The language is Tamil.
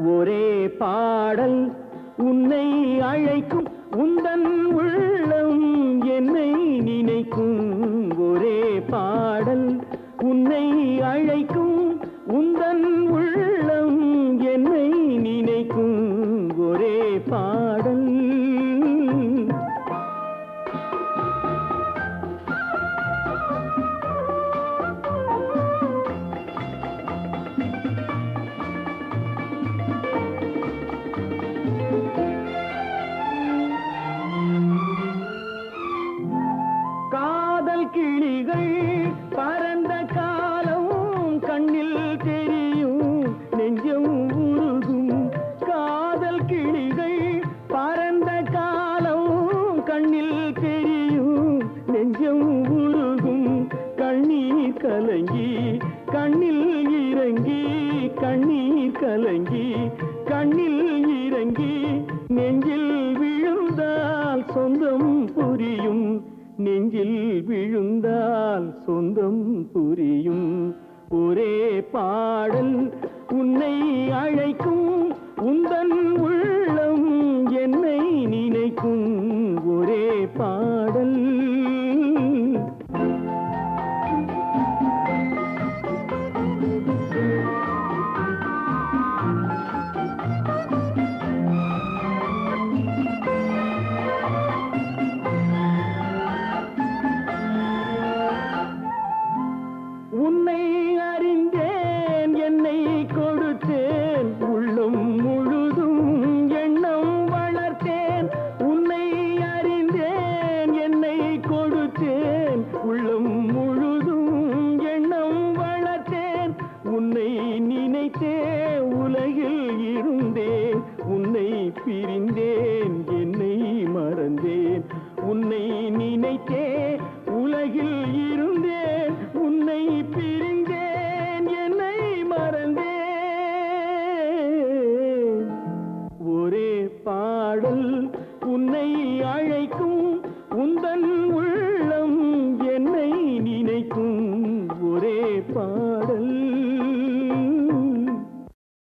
ஒரே பாடல் உன்னை அழைக்கும் உந்தன் உள்ளம் என்னை நினைக்கும் ஒரே பாடல் உன்னை அழைக்கும் உந்தன் உள்ளம் என்னை நினைக்கும் ஒரே பாடல் கிளிகள் பறந்த காலம் கண்ணில் தெரியும் நெஞ்சம் உருகும் காதல் கிளிகள் பறந்த காலம் கண்ணில் தெரியும் நெஞ்சம் உருகும் கண்ணீர் கலங்கி கண்ணில் இறங்கி கண்ணீர் கலங்கி கண்ணில் இறங்கி நெஞ்சில் விழுந்தால் சொந்தம் புரியும் நெஞ்சில் விழுந்தால் சொந்தம் புரியும் ஒரே பாடல் உன்னை அழைக்கும் உந்தன் உள்ளம் என்னை நினைக்கும் ஒரே பாடல் உன்னை அறிந்தேன் என்னை கொடுத்தேன் உள்ளம் முழுதும் எண்ணம் வளர்த்தேன் உன்னை அறிந்தேன் என்னை கொடுத்தேன் உள்ளம் முழுதும் எண்ணம் வளர்த்தேன் உன்னை நினைத்தே உலகில் இருந்தேன் உன்னை பிரிந்தே